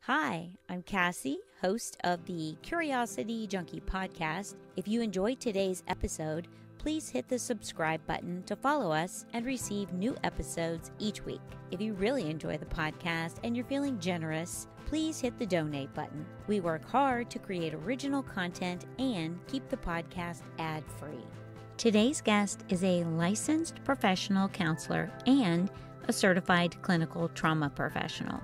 Hi, I'm Cassie, host of the Curiosity Junkie podcast. If you enjoyed today's episode, please hit the subscribe button to follow us and receive new episodes each week. If you really enjoy the podcast and you're feeling generous, please hit the donate button. We work hard to create original content and keep the podcast ad-free. Today's guest is a licensed professional counselor and a certified clinical trauma professional.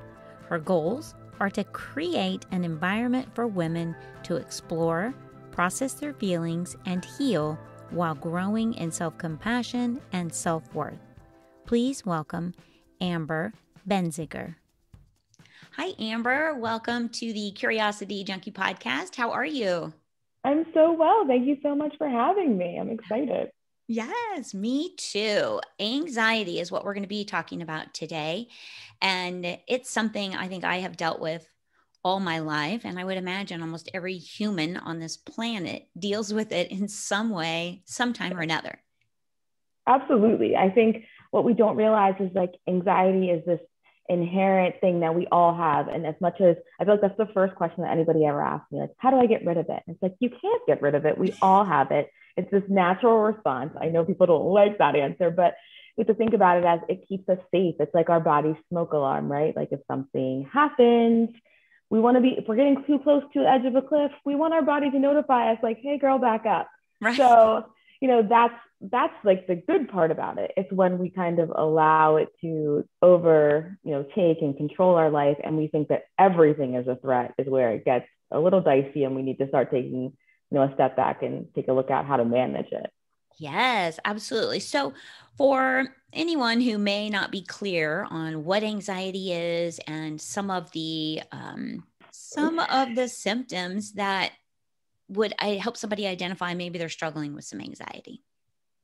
Her goals are to create an environment for women to explore, process their feelings, and heal while growing in self-compassion and self-worth. Please welcome Amber Benziger. Hi, Amber. Welcome to the Curiosity Junkie podcast. How are you? I'm so well. Thank you so much for having me. I'm excited. Yes, me too. Anxiety is what we're going to be talking about today. And it's something I think I have dealt with all my life. And I would imagine almost every human on this planet deals with it in some way, sometime or another. Absolutely. I think what we don't realize is like anxiety is this inherent thing that we all have. And as much as I feel like that's the first question that anybody ever asks me, like, how do I get rid of it? And it's like, you can't get rid of it. We all have it. It's this natural response. I know people don't like that answer, but we have to think about it as it keeps us safe. It's like our body's smoke alarm, right? Like if something happens, we want to be, if we're getting too close to the edge of a cliff, we want our body to notify us like, hey girl, back up. Right. So, that's like the good part about it. It's when we kind of allow it to take and control our life. And we think that everything is a threat is where it gets a little dicey and we need to start taking a step back and take a look at how to manage it. Yes, absolutely. So for anyone who may not be clear on what anxiety is and some of the symptoms that would help somebody identify maybe they're struggling with some anxiety.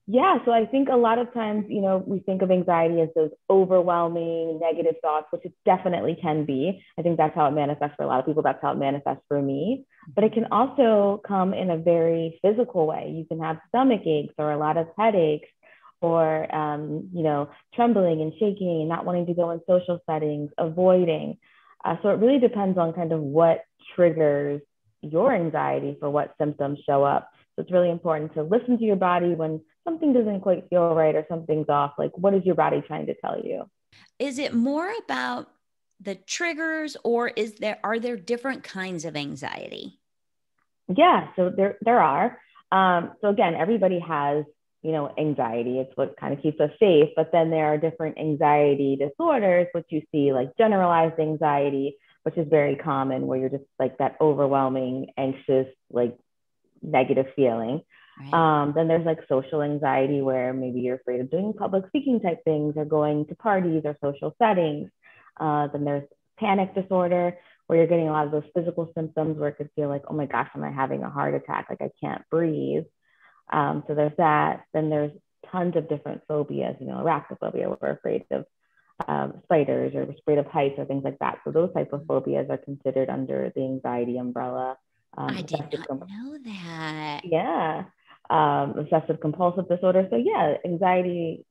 Yeah. So I think a lot of times, we think of anxiety as those overwhelming negative thoughts, which it definitely can be. I think that's how it manifests for a lot of people. That's how it manifests for me. But it can also come in a very physical way. You can have stomach aches or a lot of headaches or, trembling and shaking and not wanting to go in social settings, avoiding. So it really depends on kind of what triggers your anxiety for what symptoms show up. So it's really important to listen to your body when something doesn't quite feel right or something's off. Like, what is your body trying to tell you? Is it more about the triggers or are there different kinds of anxiety? Yeah, so there are. So again, everybody has, anxiety. It's what kind of keeps us safe. But then there are different anxiety disorders, which you see like generalized anxiety, which is very common, where you're just like that overwhelming, anxious, like negative feeling. Right. Then there's like social anxiety, where maybe you're afraid of doing public speaking type things or going to parties or social settings. Then there's panic disorder, where you're getting a lot of those physical symptoms where it could feel like, oh my gosh, am I having a heart attack? Like I can't breathe. So there's that. Then there's tons of different phobias, arachnophobia, we're afraid of spiders or afraid of heights or things like that. So those type of phobias are considered under the anxiety umbrella. I did not know that. Yeah. Obsessive compulsive disorder. So yeah, anxiety,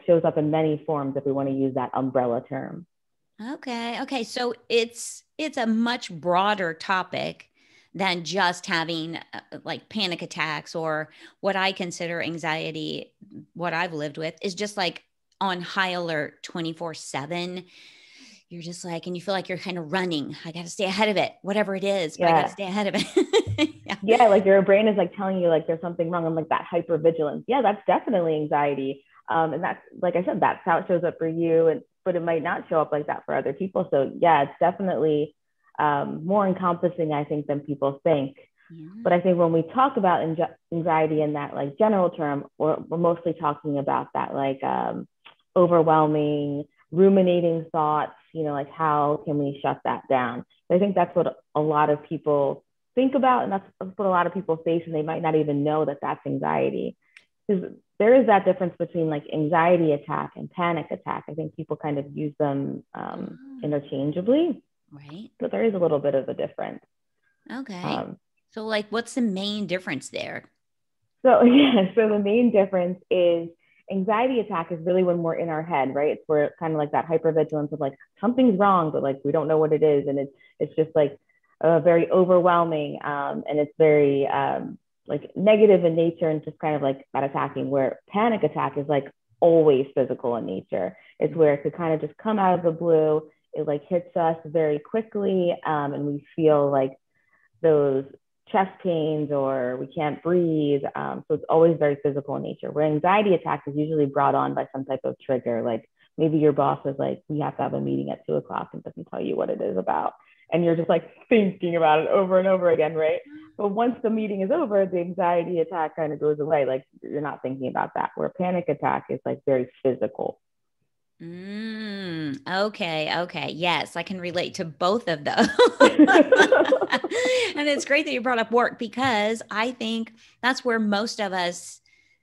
shows up in many forms if we want to use that umbrella term. Okay. So it's a much broader topic than just having like panic attacks, or what I consider anxiety. What I've lived with is just like on high alert 24/7. You're just like, and you feel like you're kind of running. I got to stay ahead of it, whatever it is, but I got to stay ahead of it. Yeah. Like your brain is like telling you like there's something wrong. I'm like that hypervigilance. Yeah, that's definitely anxiety. And that's, like I said, that's how it shows up for you. But it might not show up like that for other people. So yeah, it's definitely more encompassing, I think, than people think. Yeah. But I think when we talk about anxiety in that like general term, we're mostly talking about that like overwhelming, ruminating thoughts, like how can we shut that down? But I think that's what a lot of people think about, and that's what a lot of people face, and they might not even know that that's anxiety. Because there is that difference between like anxiety attack and panic attack. I think people kind of use them interchangeably. Right. But there is a little bit of a difference. Okay. So like, what's the main difference there? So the main difference is anxiety attack is really when we're in our head, right? It's where kind of like that hypervigilance of like something's wrong, but like we don't know what it is, and it's just like very overwhelming, and it's very like negative in nature and just kind of like that attacking. Where panic attack is like always physical in nature. It's where it could kind of just come out of the blue. It like hits us very quickly, and we feel like those chest pains or we can't breathe. So it's always very physical in nature. Where anxiety attack is usually brought on by some type of trigger, like maybe your boss is like, we have to have a meeting at 2:00 and doesn't tell you what it is about. And you're just like thinking about it over and over again, right? But once the meeting is over, the anxiety attack kind of goes away. Like you're not thinking about that. Where panic attack is like very physical. Okay. Yes, I can relate to both of those. And it's great that you brought up work, because I think that's where most of us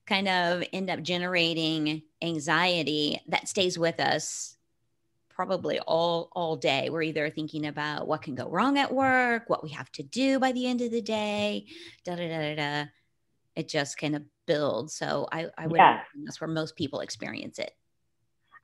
kind of end up generating anxiety that stays with us probably all day. We're either thinking about what can go wrong at work, what we have to do by the end of the day, da da da da da. It just kind of builds. So I would imagine that's where most people experience it.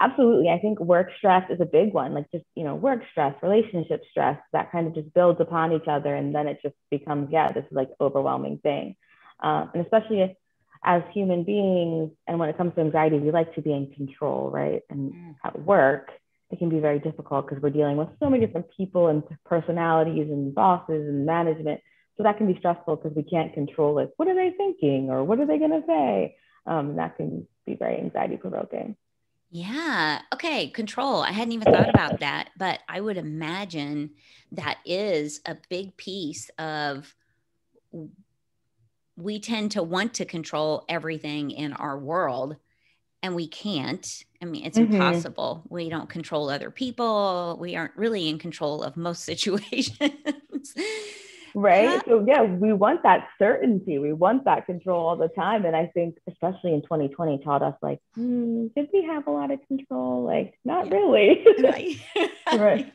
Absolutely. I think work stress is a big one, like just, work stress, relationship stress, that kind of just builds upon each other. And then it just becomes, this is like overwhelming thing. And especially as human beings, and when it comes to anxiety, we like to be in control, right? And at work, it can be very difficult because we're dealing with so many different people and personalities and bosses and management. So that can be stressful because we can't control it. What are they thinking? Or what are they going to say? That can be very anxiety provoking. Yeah. Okay. Control. I hadn't even thought about that, but I would imagine that is a big piece of, we tend to want to control everything in our world, and we can't. I mean, it's impossible. We don't control other people. We aren't really in control of most situations. Right. So we want that certainty. We want that control all the time. And I think especially in 2020 taught us like, did we have a lot of control? Like, not really. Right.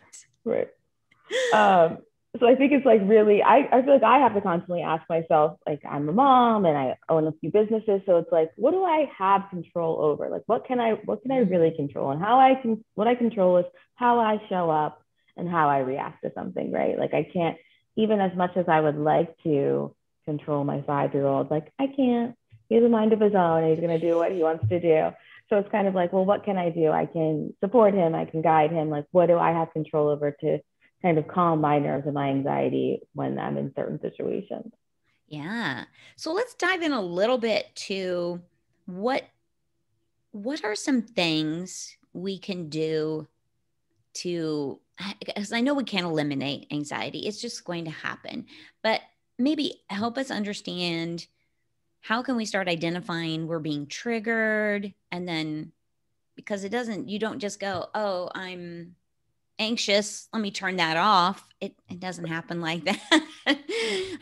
So I think it's like really, I feel like I have to constantly ask myself, like I'm a mom and I own a few businesses. So it's like, what do I have control over? Like, what can I really control? And what I control is how I show up and how I react to something, right? Like I can't, even as much as I would like to control my 5-year-old, like I can't. He has a mind of his own and he's going to do what he wants to do. So it's kind of like, well, what can I do? I can support him. I can guide him. Like, what do I have control over to kind of calm my nerves and my anxiety when I'm in certain situations? Yeah. So let's dive in a little bit to what are some things we can do to, because I know we can't eliminate anxiety. It's just going to happen, but maybe help us understand, how can we start identifying we're being triggered? And then, because you don't just go, oh, I'm anxious, let me turn that off. It doesn't happen like that.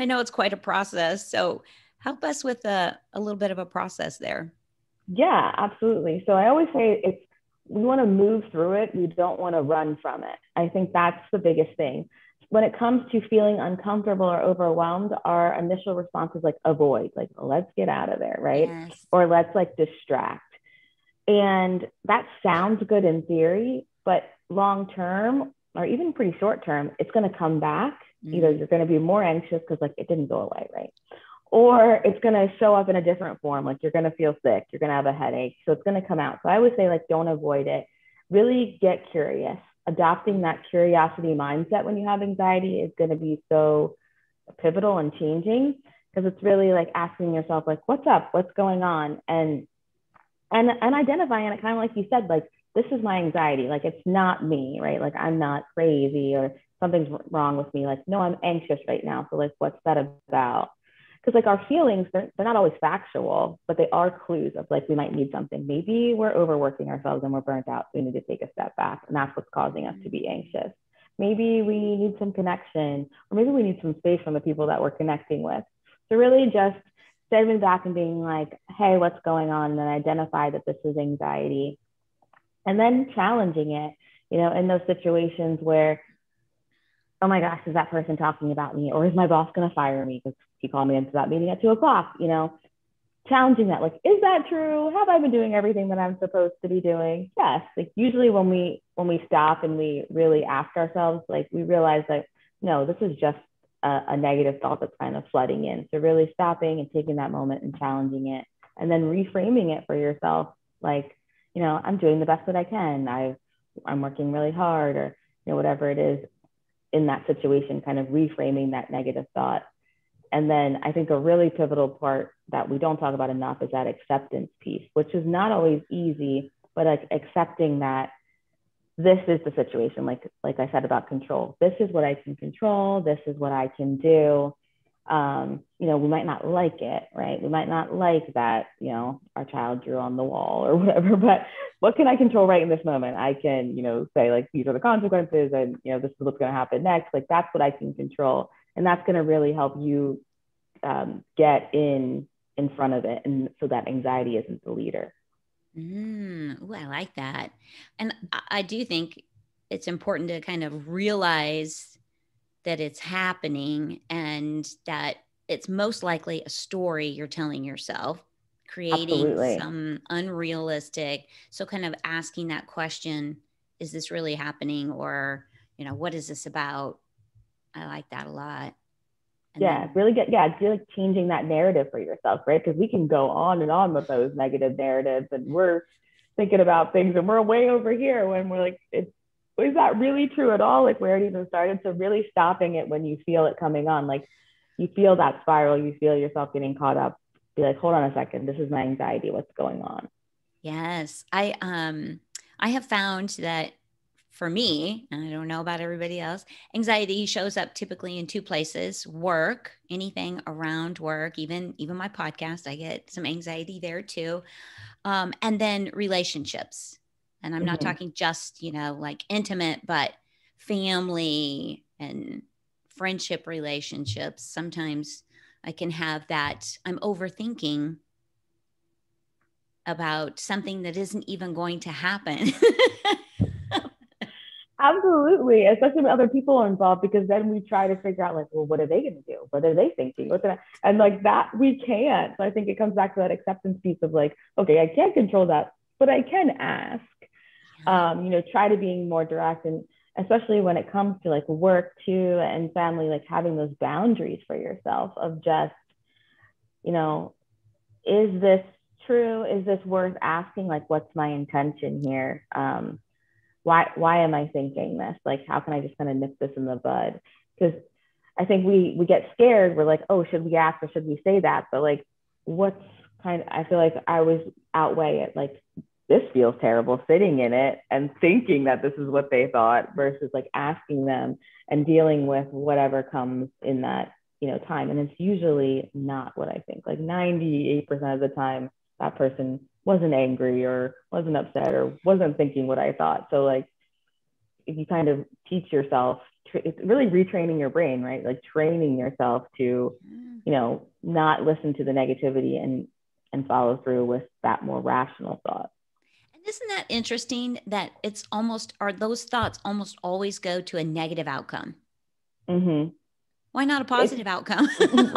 I know it's quite a process. So help us with a little bit of a process there. Yeah, absolutely. So I always say we want to move through it. We don't want to run from it. I think that's the biggest thing. When it comes to feeling uncomfortable or overwhelmed, our initial response is like avoid, like let's get out of there, right? Yes. Or let's like distract. And that sounds good in theory, but long term or even pretty short term, it's going to come back. Either you're going to be more anxious because like it didn't go away, right? Or it's going to show up in a different form. Like you're going to feel sick, you're going to have a headache. So it's going to come out. So I would say like, don't avoid it. Really get curious. Adopting that curiosity mindset when you have anxiety is going to be so pivotal and changing, because it's really like asking yourself, like, what's up? What's going on? And identifying it, kind of like you said, like, this is my anxiety. Like, it's not me, right? Like, I'm not crazy or something's wrong with me. Like, no, I'm anxious right now. So like, what's that about? Because like our feelings, they're not always factual, but they are clues of like, we might need something. Maybe we're overworking ourselves and we're burnt out. So we need to take a step back. And that's what's causing us to be anxious. Maybe we need some connection, or maybe we need some space from the people that we're connecting with. So really just stepping back and being like, hey, what's going on? And then identify that this is anxiety. And then challenging it, in those situations where, oh my gosh, is that person talking about me? Or is my boss going to fire me because he called me into that meeting at 2:00? challenging that, like, is that true? Have I been doing everything that I'm supposed to be doing? Yes. Like usually when we stop and we really ask ourselves, like we realize that no, this is just a negative thought that's kind of flooding in. So really stopping and taking that moment and challenging it, and then reframing it for yourself, like, I'm doing the best that I can. I'm working really hard, or whatever it is in that situation, kind of reframing that negative thought. And then I think a really pivotal part that we don't talk about enough is that acceptance piece, which is not always easy, but like accepting that this is the situation, like I said about control. This is what I can control. This is what I can do. We might not like it, right? We might not like that, our child drew on the wall or whatever, but what can I control right in this moment? I can, say like, these are the consequences and, this is what's going to happen next. Like that's what I can control. And that's going to really help you get in front of it. And so that anxiety isn't the leader. Ooh, I like that. And I do think it's important to kind of realize that it's happening and that it's most likely a story you're telling yourself, creating Absolutely. some unrealistic. So kind of asking that question, is this really happening? Or, what is this about? I like that a lot. And really like changing that narrative for yourself, right? Because we can go on and on with those negative narratives, and we're thinking about things and we're way over here when we're like, is that really true at all? Like where it even started. So really stopping it when you feel it coming on, like you feel that spiral, you feel yourself getting caught up, be like, hold on a second, this is my anxiety, what's going on? Yes. I have found that for me, and I don't know about everybody else, anxiety shows up typically in two places: work, anything around work, even my podcast, I get some anxiety there too. And then relationships. And I'm not talking just, like intimate, but family and friendship relationships. Sometimes I can have that. I'm overthinking about something that isn't even going to happen. Absolutely, especially when other people are involved, because then we try to figure out like, well, what are they going to do? What are they thinking? And like that we can't. So I think it comes back to that acceptance piece of like, okay, I can't control that, but I can ask. Try to being more direct, and especially when it comes to like work too and family, like having those boundaries for yourself of just, is this true? Is this worth asking? Like, what's my intention here? Why am I thinking this? Like, how can I just kind of nip this in the bud? Because I think we get scared. We're like, oh, should we ask or should we say that? But like, I feel like I always outweigh it. Like, this feels terrible sitting in it and thinking that this is what they thought versus like asking them and dealing with whatever comes in that, time. And it's usually not what I think. Like 98% of the time, that person wasn't angry or wasn't upset or wasn't thinking what I thought. So like, if you kind of teach yourself, it's really retraining your brain, right? Like training yourself to, not listen to the negativity and follow through with that more rational thought. And isn't that interesting that those thoughts almost always go to a negative outcome? Mm-hmm. Why not a positive outcome?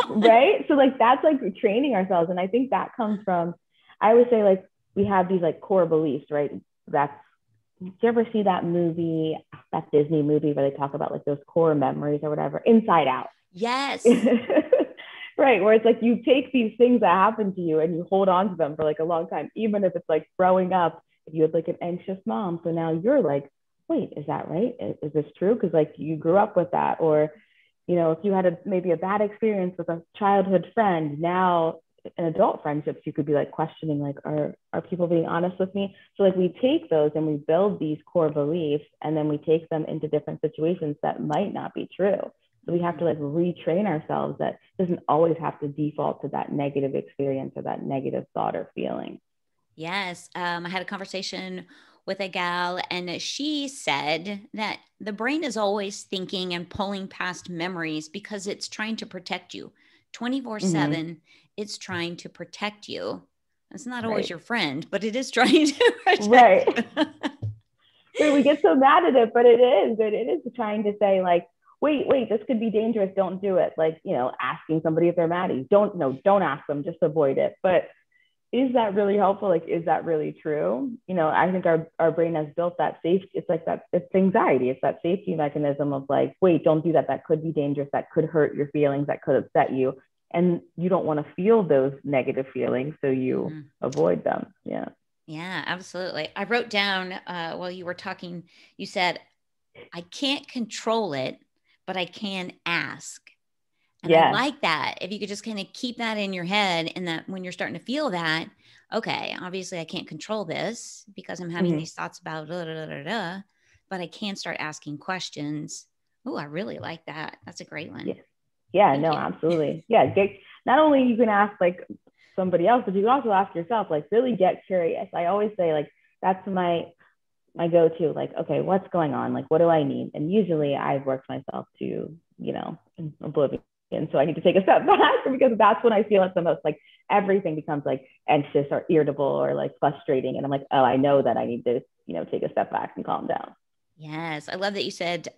Right? So like, that's like training ourselves. And I think that comes from, I would say like, we have these like core beliefs, right? Do you ever see that movie, that Disney movie where they talk about like those core memories or whatever, Inside Out? Yes. Right. Where it's like, you take these things that happen to you and you hold on to them for like a long time, even if it's like growing up, if you had like an anxious mom. So now you're like, wait, is that right? Is this true? Because like you grew up with that. Or, if you had maybe a bad experience with a childhood friend, now in adult friendships, you could be like questioning, like, are people being honest with me? So like, we take those and we build these core beliefs, and then we take them into different situations that might not be true. So we have to like retrain ourselves that doesn't always have to default to that negative experience or that negative thought or feeling. Yes. I had a conversation with a gal, and she said that the brain is always thinking and pulling past memories because it's trying to protect you 24/7. It's trying to protect you. It's not always your friend, but it is trying to protect you. Right. We get so mad at it, but it is trying to say like, wait, this could be dangerous. Don't do it. Like, asking somebody if they're mad at you. Don't ask them, just avoid it. But is that really helpful? Like, is that really true? I think our brain has built that safety. It's like that, it's anxiety. It's that safety mechanism of like, wait, don't do that. That could be dangerous. That could hurt your feelings. That could upset you. And you don't want to feel those negative feelings. So you avoid them. Yeah. Yeah, absolutely. I wrote down while you were talking, you said, I can't control it, but I can ask. And I like that. If you could just kind of keep that in your head, and that when you're starting to feel that, okay, obviously I can't control this because I'm having these thoughts about but I can start asking questions. Oh, I really like that. That's a great one. Yeah, no, absolutely. Yeah. Not only you can ask like somebody else, but you can also ask yourself, like really get curious. I always say like, that's my go-to, like, okay, what's going on? Like, what do I need? And usually I've worked myself to, oblivion. And so I need to take a step back because that's when I feel it the most. Like everything becomes like anxious or irritable or like frustrating. And I'm like, oh, I know that I need to, take a step back and calm down. Yes. I love that you said,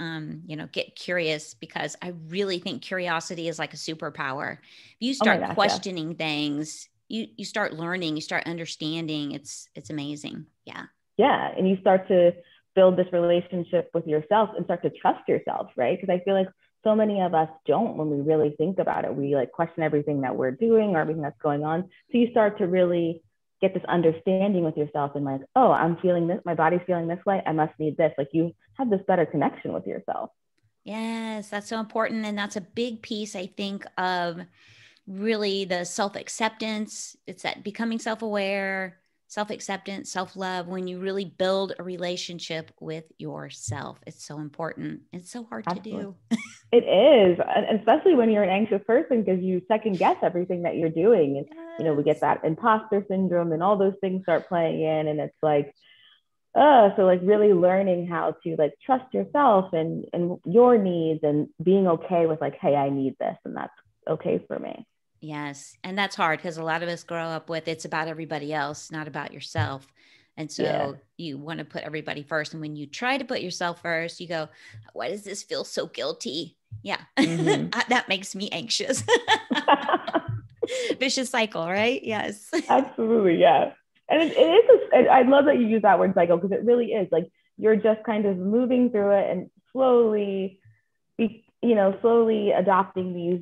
get curious, because I really think curiosity is like a superpower. If you start questioning things, you start learning, you start understanding. It's amazing. Yeah. Yeah. And you start to build this relationship with yourself and start to trust yourself, right? Because I feel like so many of us don't when we really think about it. We like question everything that we're doing or everything that's going on. So you start to really get this understanding with yourself and like, oh, I'm feeling this, my body's feeling this way, I must need this. Like you have this better connection with yourself. Yes, that's so important. And that's a big piece, I think, of really the self-acceptance. It's that becoming self-aware, self-acceptance, self-love, when you really build a relationship with yourself. It's so important. It's so hard to do. It is, and especially when you're an anxious person, because you second guess everything that you're doing. And, we get that imposter syndrome and all those things start playing in. And it's like, so like really learning how to like trust yourself and your needs and being okay with like, hey, I need this and that's okay for me. Yes. And that's hard because a lot of us grow up with it's about everybody else, not about yourself. And so you want to put everybody first. And when you try to put yourself first, you go, why does this feel so guilty? Yeah. That makes me anxious. Vicious cycle, right? Yes. Absolutely. Yeah. And it is, I love that you use that word cycle because it really is like, you're just kind of moving through it and slowly adopting these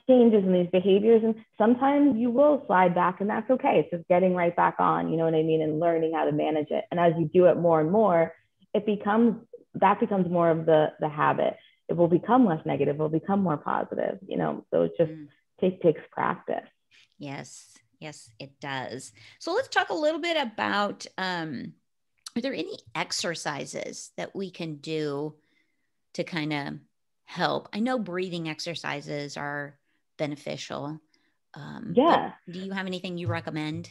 changes and these behaviors. And sometimes you will slide back and that's okay. It's just getting right back on, you know what I mean? And learning how to manage it. And as you do it more and more, that becomes more of the habit. It will become less negative. It will become more positive, so it just takes practice. Yes, it does. So let's talk a little bit about, are there any exercises that we can do to kind of help? I know breathing exercises are beneficial. Do you have anything you recommend?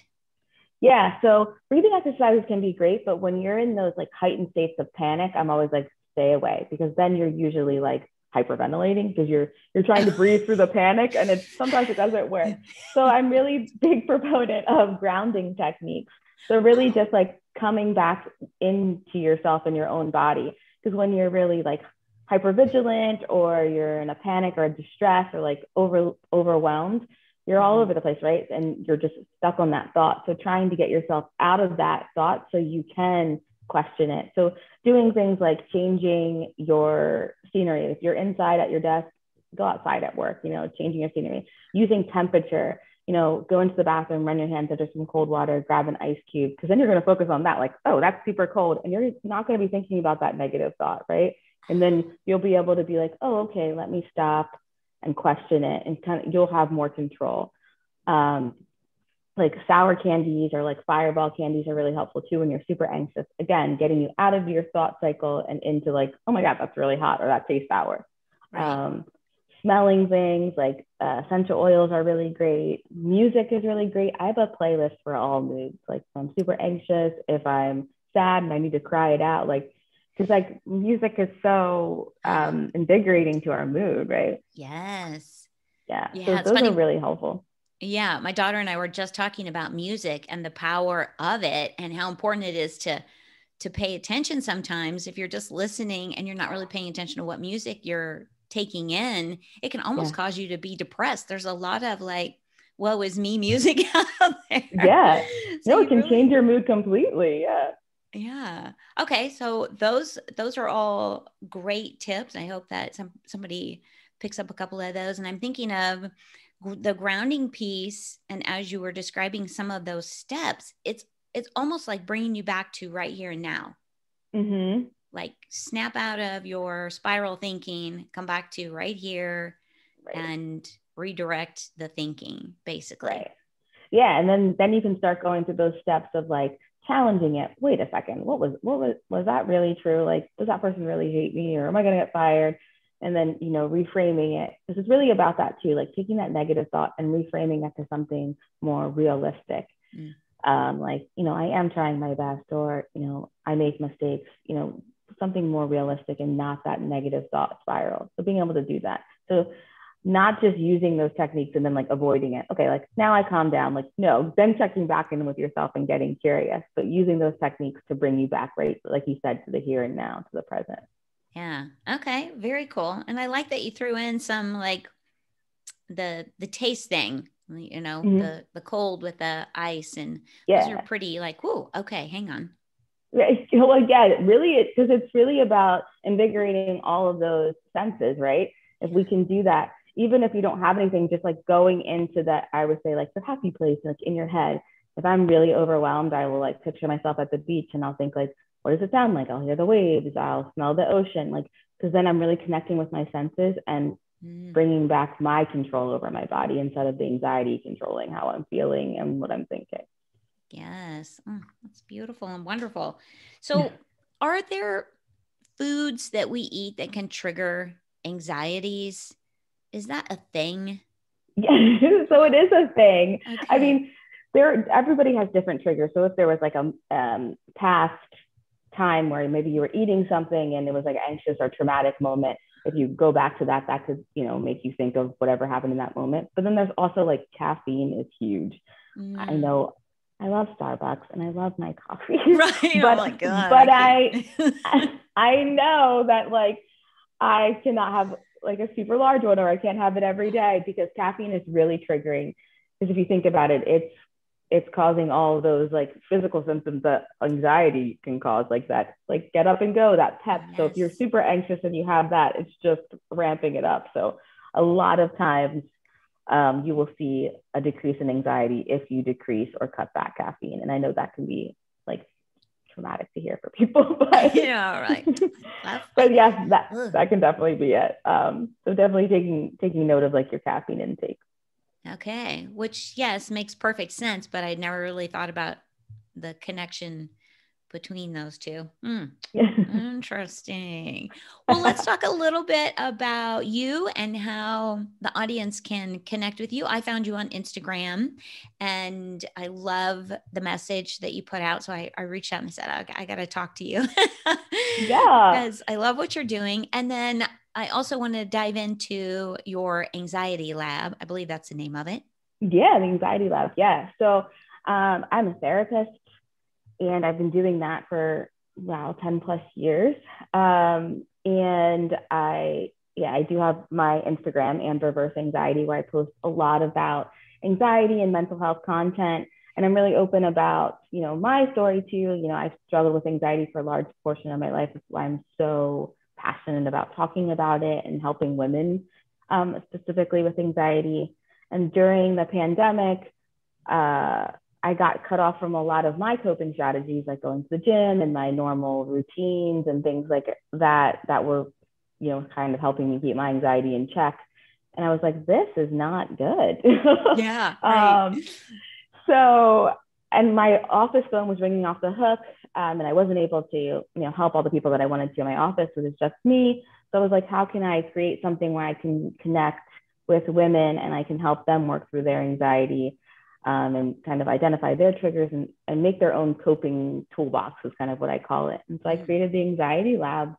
Yeah. So breathing exercises can be great, but when you're in those like heightened states of panic, I'm always like, stay away, because then you're usually like hyperventilating because you're trying to breathe through the panic and sometimes it doesn't work. So I'm really big proponent of grounding techniques. So really just like coming back into yourself and your own body. Because when you're really like hypervigilant or you're in a panic or a distress or like overwhelmed, you're all over the place, right? And you're just stuck on that thought. So trying to get yourself out of that thought so you can question it. So doing things like changing your scenery. If you're inside at your desk, go outside at work, changing your scenery, using temperature, go into the bathroom, run your hands under some cold water, grab an ice cube, because then you're going to focus on that. Like, oh, that's super cold. And you're not going to be thinking about that negative thought, right? And then you'll be able to be like, oh, okay, let me stop and question it. And you'll have more control. Like sour candies or like fireball candies are really helpful too when you're super anxious. Again, getting you out of your thought cycle and into like, oh my God, that's really hot or that tastes sour. Right. Smelling things like essential oils are really great. Music is really great. I have a playlist for all moods. Like if I'm super anxious, if I'm sad and I need to cry it out, like, because like music is so invigorating to our mood, right? Yes. Yeah. So those are really helpful. Yeah. My daughter and I were just talking about music and the power of it and how important it is to pay attention sometimes if you're just listening and you're not really paying attention to what music you're taking in, it can almost Yeah. cause you to be depressed. There's a lot of like, woe is me music out there. Yeah. So No, it you can really, change your mood completely. Yeah. yeah. Okay. So those are all great tips. I hope that somebody picks up a couple of those. And I'm thinking of the grounding piece. And as you were describing some of those steps, it's almost like bringing you back to right here and now. Mm-hmm. Like snap out of your spiral thinking, come back to right here, Right. and redirect the thinking, basically. Right. Yeah. And then you can start going through those steps of like challenging it. Wait a second. Was that really true? Like, does that person really hate me, or am I going to get fired? And then, reframing it. This is really about that too, like taking that negative thought and reframing it to something more realistic. Like, I am trying my best, or, I make mistakes, something more realistic and not that negative thought spiral. So being able to do that. So not just using those techniques and then like avoiding it. Okay, like now I calm down. Like, no, then checking back in with yourself and getting curious, but using those techniques to bring you back, right? Like you said, to the here and now, to the present. Yeah. Okay. Very cool. And I like that you threw in some like the taste thing, the cold with the ice, and those are pretty like, whoa, okay, hang on. Right. Well, yeah, because it's really about invigorating all of those senses, right? If we can do that, even if you don't have anything, just like going into that, I would say like the happy place, like in your head. If I'm really overwhelmed, I will like picture myself at the beach and I'll think like, what does it sound like? I'll hear the waves, I'll smell the ocean, like, because then I'm really connecting with my senses and bringing back my control over my body instead of the anxiety controlling how I'm feeling and what I'm thinking. Yes. That's beautiful and wonderful. So are there foods that we eat that can trigger anxieties? Is that a thing? Yeah, so it is a thing. Okay. I mean, everybody has different triggers. So if there was like a past time where maybe you were eating something and it was like an anxious or traumatic moment, if you go back to that, that could, make you think of whatever happened in that moment. But then there's also like caffeine is huge. I know I love Starbucks and I love my coffee. Right. But, oh my God. But I know that like I cannot have like a super large one, or I can't have it every day, because caffeine is really triggering. Because if you think about it, it's causing all of those like physical symptoms that anxiety can cause, like that, like get up and go, that pep. Yes. So if you're super anxious and you have that, it's just ramping it up. So a lot of times you will see a decrease in anxiety if you decrease or cut back caffeine. And I know that can be like traumatic to hear for people, but yeah, right. But yes, that can definitely be it. So definitely taking note of like your caffeine intake. Okay, which yes, makes perfect sense, but I'd never really thought about the connection between those two. Interesting. Well, let's talk a little bit about you and how the audience can connect with you. I found you on Instagram and I love the message that you put out. So I reached out and said, I got to talk to you. Yeah. Because I love what you're doing. And then I also want to dive into your anxiety lab. I believe that's the name of it. Yeah, the anxiety lab. Yeah. So I'm a therapist and I've been doing that for 10 plus years. And I do have my Instagram, Amber Verse Anxiety, where I post a lot about anxiety and mental health content. And I'm really open about, my story too. I've struggled with anxiety for a large portion of my life. That's why I'm so passionate about talking about it and helping women, specifically with anxiety. And during the pandemic, I got cut off from a lot of my coping strategies, like going to the gym and my normal routines and things like that were, kind of helping me keep my anxiety in check. And I was like, this is not good. Yeah. Right. So, and my office phone was ringing off the hook, and I wasn't able to, help all the people that I wanted to in my office. So it was just me. So I was like, how can I create something where I can connect with women and I can help them work through their anxiety, and kind of identify their triggers and make their own coping toolbox is kind of what I call it. And so I created the Anxiety Lab,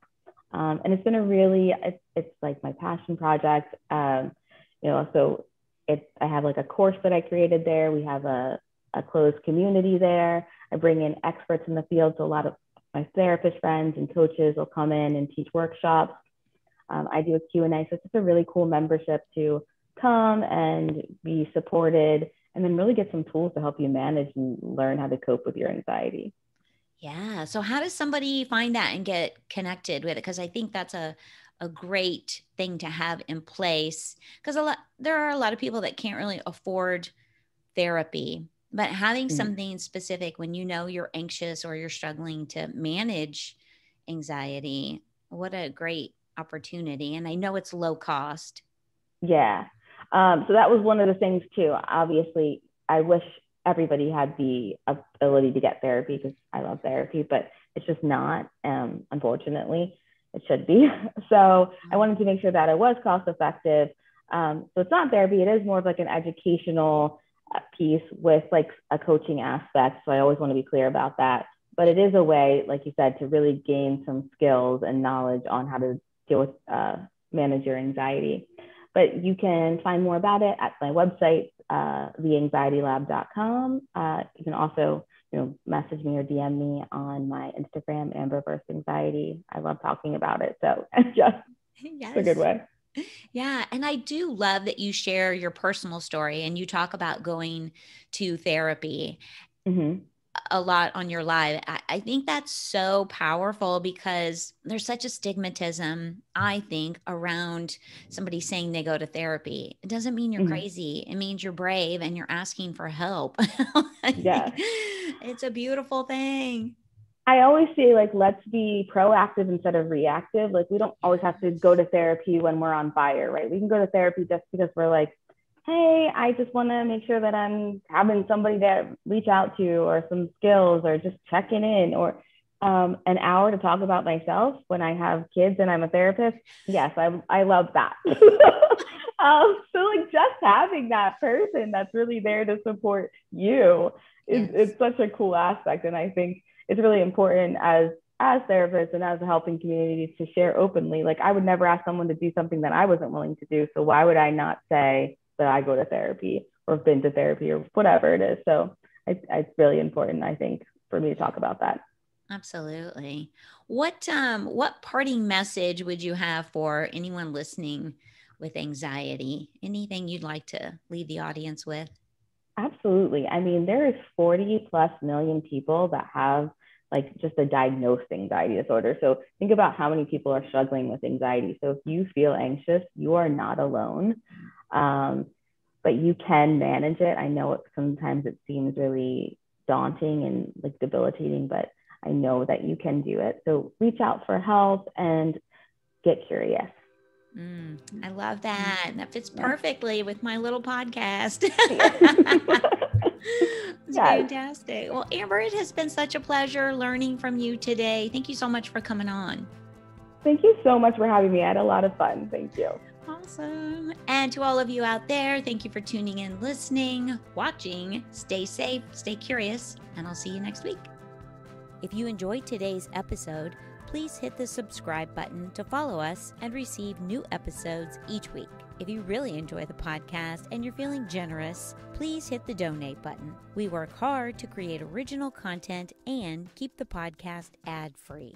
and it's been it's like my passion project. So I have like a course that I created there. We have a closed community there. I bring in experts in the field. So a lot of my therapist friends and coaches will come in and teach workshops. I do a Q&A. So it's just a really cool membership to come and be supported and then really get some tools to help you manage and learn how to cope with your anxiety. Yeah. So how does somebody find that and get connected with it? Because I think that's a great thing to have in place, because there are a lot of people that can't really afford therapy, but having something specific when you know you're anxious or you're struggling to manage anxiety, what a great opportunity. And I know it's low cost. Yeah. So that was one of the things too. Obviously, I wish everybody had the ability to get therapy because I love therapy, but it's just not, unfortunately. It should be. So I wanted to make sure that it was cost effective. So it's not therapy. It is more of like an educational piece with like a coaching aspect. So I always want to be clear about that. But it is a way, like you said, to really gain some skills and knowledge on how to deal with, manage your anxiety. But you can find more about it at my website, theanxietylab.com. You can also, message me or DM me on my Instagram, Amber vs. Anxiety. I love talking about it. So just Yes. It's a good way. Yeah. And I do love that you share your personal story and you talk about going to therapy a lot on your live. I think that's so powerful because there's such a stigmatism, I think, around somebody saying they go to therapy. It doesn't mean you're crazy. It means you're brave and you're asking for help. Yeah. It's a beautiful thing. I always say, like, let's be proactive instead of reactive. Like, we don't always have to go to therapy when we're on fire, right? We can go to therapy just because we're like, hey, I just want to make sure that I'm having somebody to reach out to or some skills or just checking in or an hour to talk about myself when I have kids and I'm a therapist. Yes, I love that. So like just having that person that's really there to support you is such a cool aspect. And I think it's really important as therapists and as a helping community to share openly. Like I would never ask someone to do something that I wasn't willing to do. So why would I not say that I go to therapy or have been to therapy or whatever it is? So it's really important, I think, for me to talk about that. Absolutely. What parting message would you have for anyone listening with anxiety? Anything you'd like to leave the audience with? Absolutely. I mean, there is 40+ million people that have like just a diagnosed anxiety disorder. So think about how many people are struggling with anxiety. So if you feel anxious, you are not alone. But you can manage it. I know sometimes it seems really daunting and like debilitating, but I know that you can do it. So reach out for help and get curious. I love that. That fits perfectly with my little podcast. It's fantastic. Well, Amber, it has been such a pleasure learning from you today. Thank you so much for coming on. Thank you so much for having me. I had a lot of fun. Thank you. Awesome. And to all of you out there, thank you for tuning in, listening, watching. Stay safe, stay curious, and I'll see you next week. If you enjoyed today's episode, please hit the subscribe button to follow us and receive new episodes each week. If you really enjoy the podcast and you're feeling generous, please hit the donate button. We work hard to create original content and keep the podcast ad-free.